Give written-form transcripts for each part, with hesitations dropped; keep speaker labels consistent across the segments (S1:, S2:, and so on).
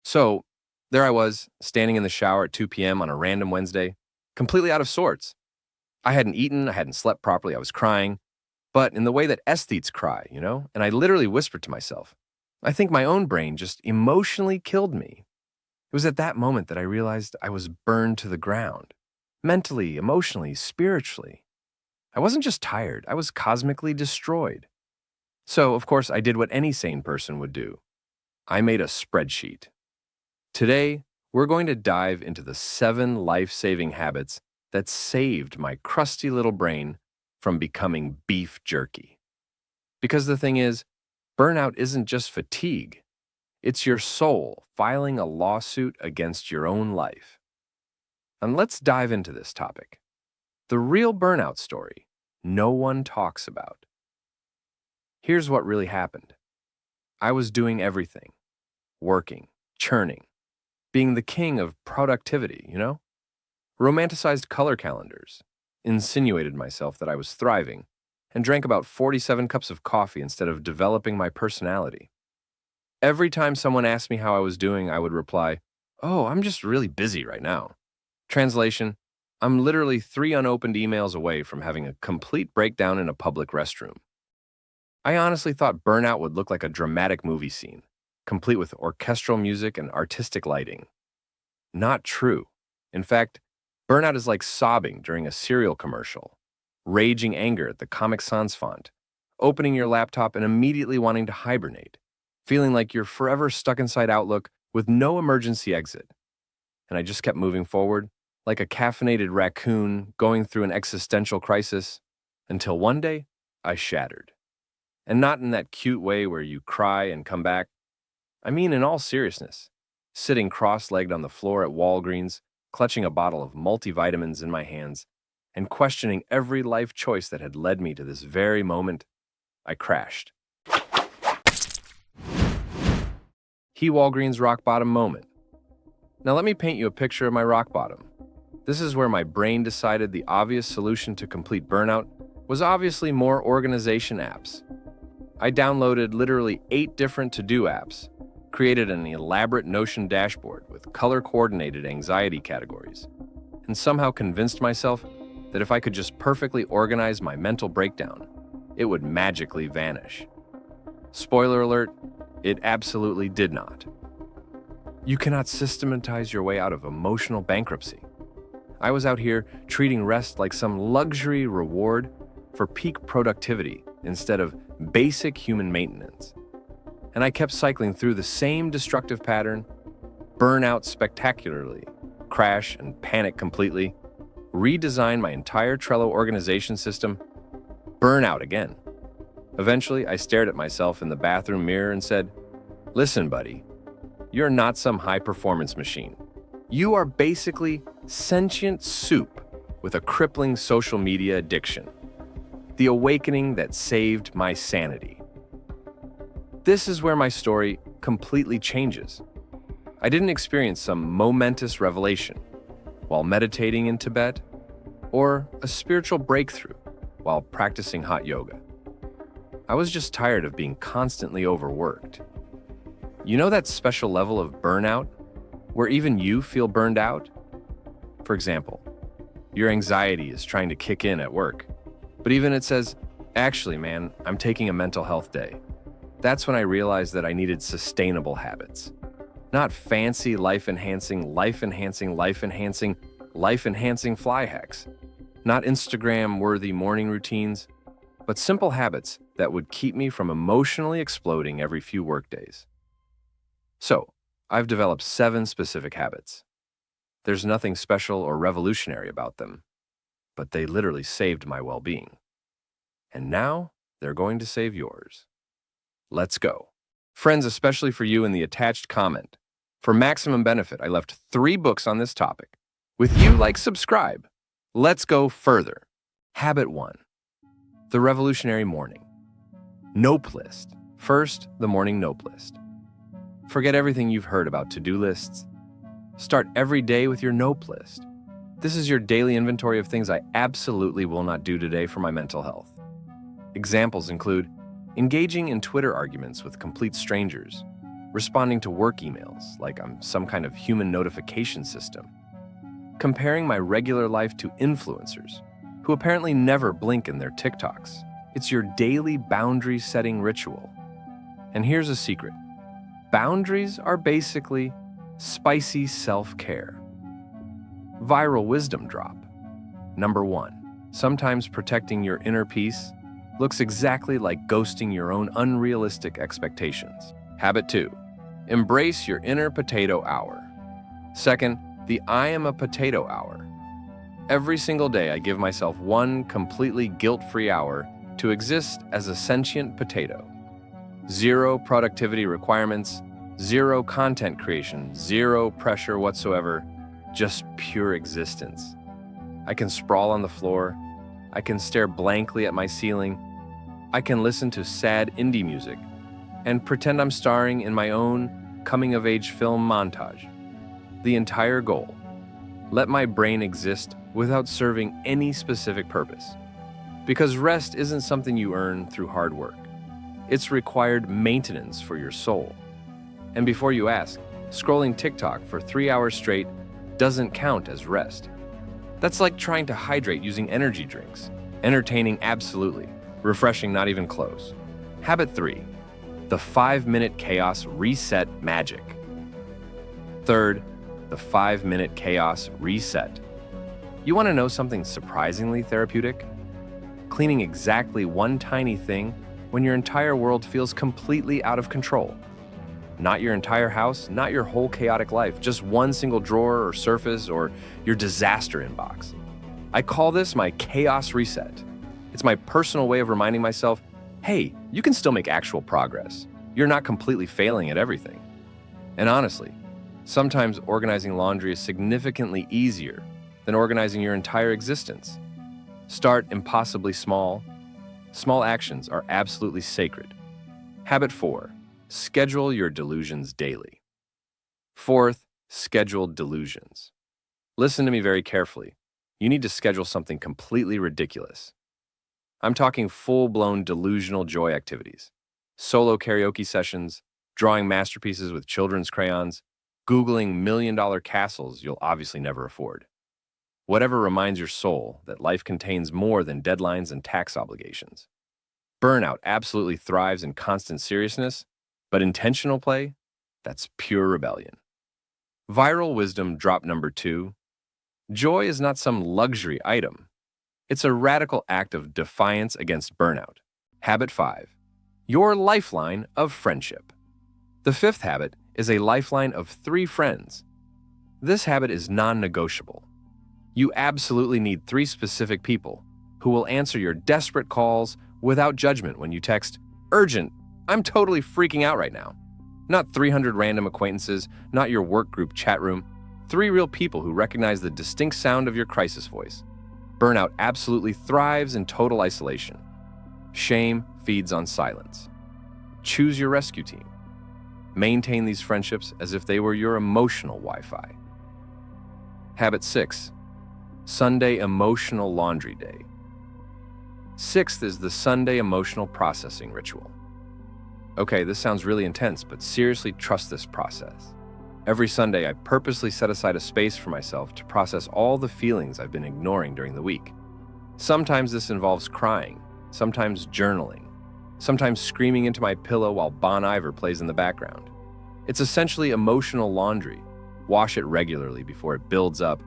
S1: So, there I was, standing in the shower at 2 p.m. on a random Wednesday, completely out of sorts. I hadn't eaten, I hadn't slept properly, I was crying, but in the way that aesthetes cry, and I literally whispered to myself, I think my own brain just emotionally killed me. It was at that moment that I realized I was burned to the ground, mentally, emotionally, spiritually. I wasn't just tired, I was cosmically destroyed. So, of course, I did what any sane person would do. I made a spreadsheet. Today, we're going to dive into the 7 life-saving habits that saved my crusty little brain from becoming beef jerky. Because the thing is, burnout isn't just fatigue. It's your soul filing a lawsuit against your own life. And let's dive into this topic. The real burnout story no one talks about. Here's what really happened. I was doing everything. Working, churning, being the king of productivity, Romanticized color calendars, insinuated myself that I was thriving, and drank about 47 cups of coffee instead of developing my personality. Every time someone asked me how I was doing, I would reply, "Oh, I'm just really busy right now." Translation, I'm literally 3 unopened emails away from having a complete breakdown in a public restroom. I honestly thought burnout would look like a dramatic movie scene, complete with orchestral music and artistic lighting. Not true. In fact, burnout is like sobbing during a cereal commercial, raging anger at the Comic Sans font, opening your laptop and immediately wanting to hibernate, feeling like you're forever stuck inside Outlook with no emergency exit. And I just kept moving forward, like a caffeinated raccoon going through an existential crisis, until one day, I shattered. And not in that cute way where you cry and come back. I mean, in all seriousness, sitting cross-legged on the floor at Walgreens, clutching a bottle of multivitamins in my hands, and questioning every life choice that had led me to this very moment, I crashed. Walgreens rock bottom moment. Now let me paint you a picture of my rock bottom. This is where my brain decided the obvious solution to complete burnout was obviously more organization apps. I downloaded literally 8 different to-do apps, created an elaborate Notion dashboard with color-coordinated anxiety categories, and somehow convinced myself that if I could just perfectly organize my mental breakdown, it would magically vanish. Spoiler alert, it absolutely did not. You cannot systematize your way out of emotional bankruptcy. I was out here treating rest like some luxury reward for peak productivity instead of basic human maintenance. And I kept cycling through the same destructive pattern, burn out spectacularly, crash and panic completely, redesign my entire Trello organization system, burn out again. Eventually, I stared at myself in the bathroom mirror and said, "Listen, buddy, you're not some high-performance machine. You are basically sentient soup with a crippling social media addiction. The awakening that saved my sanity." This is where my story completely changes. I didn't experience some momentous revelation while meditating in Tibet or a spiritual breakthrough while practicing hot yoga. I was just tired of being constantly overworked. You know that special level of burnout where even you feel burned out? For example, your anxiety is trying to kick in at work, but even it says, "Actually, man, I'm taking a mental health day." That's when I realized that I needed sustainable habits. Not fancy life-enhancing fly hacks. Not Instagram-worthy morning routines, but simple habits that would keep me from emotionally exploding every few workdays. So, I've developed 7 specific habits. There's nothing special or revolutionary about them, but they literally saved my well-being. And now, they're going to save yours. Let's go. Friends, especially for you in the attached comment. For maximum benefit, I left 3 books on this topic. With you, subscribe. Let's go further. Habit 1. The revolutionary morning. Nope list. First, the morning nope list. Forget everything you've heard about to-do lists. Start every day with your nope list. This is your daily inventory of things I absolutely will not do today for my mental health. Examples include engaging in Twitter arguments with complete strangers, responding to work emails like I'm some kind of human notification system, comparing my regular life to influencers who apparently never blink in their TikToks. It's your daily boundary-setting ritual. And here's a secret. Boundaries are basically spicy self-care. Viral wisdom drop. Number 1. Sometimes protecting your inner peace looks exactly like ghosting your own unrealistic expectations. Habit 2. Embrace your inner potato hour. Second, the I am a potato hour. Every single day I give myself one completely guilt-free hour to exist as a sentient potato. Zero productivity requirements, zero content creation, zero pressure whatsoever, just pure existence. I can sprawl on the floor, I can stare blankly at my ceiling, I can listen to sad indie music, and pretend I'm starring in my own coming-of-age film montage. The entire goal: let my brain exist without serving any specific purpose. Because rest isn't something you earn through hard work. It's required maintenance for your soul. And before you ask, scrolling TikTok for 3 hours straight doesn't count as rest. That's like trying to hydrate using energy drinks. Entertaining, absolutely. Refreshing, not even close. Habit 3. The 5-minute chaos reset magic. Third, the 5-minute chaos reset. You want to know something surprisingly therapeutic? Cleaning exactly one tiny thing when your entire world feels completely out of control. Not your entire house, not your whole chaotic life, just one single drawer or surface or your disaster inbox. I call this my chaos reset. It's my personal way of reminding myself, hey, you can still make actual progress. You're not completely failing at everything. And honestly, sometimes organizing laundry is significantly easier than organizing your entire existence. Start impossibly small. Small actions are absolutely sacred. Habit 4. Schedule your delusions daily. Fourth, schedule delusions. Listen to me very carefully. You need to schedule something completely ridiculous. I'm talking full-blown delusional joy activities. Solo karaoke sessions, drawing masterpieces with children's crayons, Googling million-dollar castles you'll obviously never afford. Whatever reminds your soul that life contains more than deadlines and tax obligations. Burnout absolutely thrives in constant seriousness, but intentional play, that's pure rebellion. Viral wisdom drop number 2. Joy is not some luxury item. It's a radical act of defiance against burnout. Habit 5. Your lifeline of friendship. The 5th habit is a lifeline of 3 friends. This habit is non-negotiable. You absolutely need 3 specific people who will answer your desperate calls without judgment when you text, "Urgent, I'm totally freaking out right now." Not 300 random acquaintances, not your work group chat room. 3 real people who recognize the distinct sound of your crisis voice. Burnout absolutely thrives in total isolation. Shame feeds on silence. Choose your rescue team. Maintain these friendships as if they were your emotional Wi-Fi. Habit 6. Sunday Emotional Laundry Day. 6th is the Sunday Emotional Processing Ritual. Okay, this sounds really intense, but seriously trust this process. Every Sunday, I purposely set aside a space for myself to process all the feelings I've been ignoring during the week. Sometimes this involves crying, sometimes journaling, sometimes screaming into my pillow while Bon Iver plays in the background. It's essentially emotional laundry. Wash it regularly before it builds up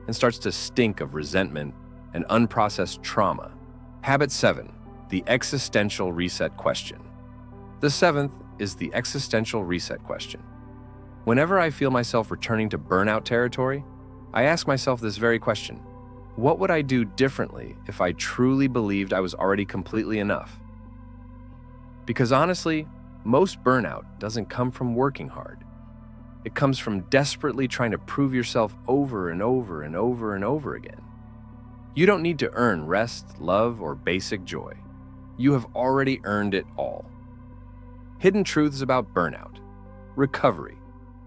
S1: and starts to stink of resentment and unprocessed trauma. Habit 7. The Existential Reset Question. The 7th is the Existential Reset Question. Whenever I feel myself returning to burnout territory, I ask myself this very question: what would I do differently if I truly believed I was already completely enough? Because honestly, most burnout doesn't come from working hard. It comes from desperately trying to prove yourself over and over and over and over again. You don't need to earn rest, love, or basic joy. You have already earned it all. Hidden truths about burnout, recovery,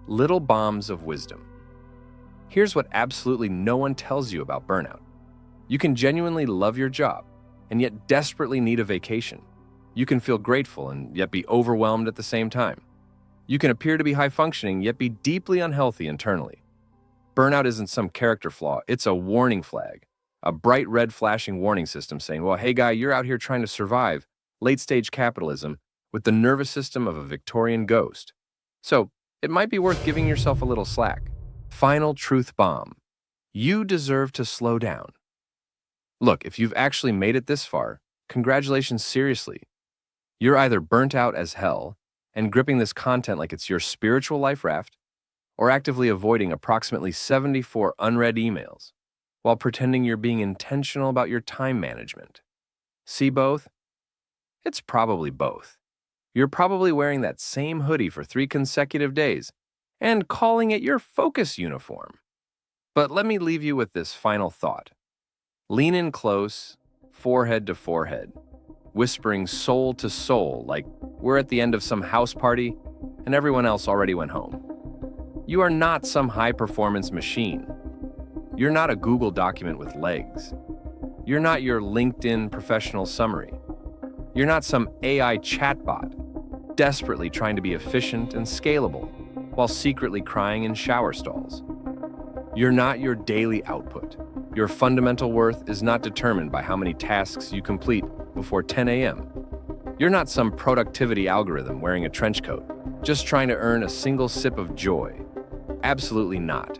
S1: little bombs of wisdom. Here's what absolutely no one tells you about burnout. You can genuinely love your job and yet desperately need a vacation. You can feel grateful and yet be overwhelmed at the same time. You can appear to be high functioning, yet be deeply unhealthy internally. Burnout isn't some character flaw, it's a warning flag. A bright red flashing warning system saying, well, hey guy, you're out here trying to survive late stage capitalism with the nervous system of a Victorian ghost. So it might be worth giving yourself a little slack. Final truth bomb. You deserve to slow down. Look, if you've actually made it this far, congratulations seriously. You're either burnt out as hell and gripping this content like it's your spiritual life raft, or actively avoiding approximately 74 unread emails while pretending you're being intentional about your time management. See both? It's probably both. You're probably wearing that same hoodie for 3 consecutive days and calling it your focus uniform. But let me leave you with this final thought. Lean in close, forehead to forehead, whispering soul to soul like we're at the end of some house party and everyone else already went home. You are not some high-performance machine. You're not a Google document with legs. You're not your LinkedIn professional summary. You're not some AI chatbot, desperately trying to be efficient and scalable while secretly crying in shower stalls. You're not your daily output. Your fundamental worth is not determined by how many tasks you complete before 10 a.m. You're not some productivity algorithm wearing a trench coat, just trying to earn a single sip of joy. Absolutely not.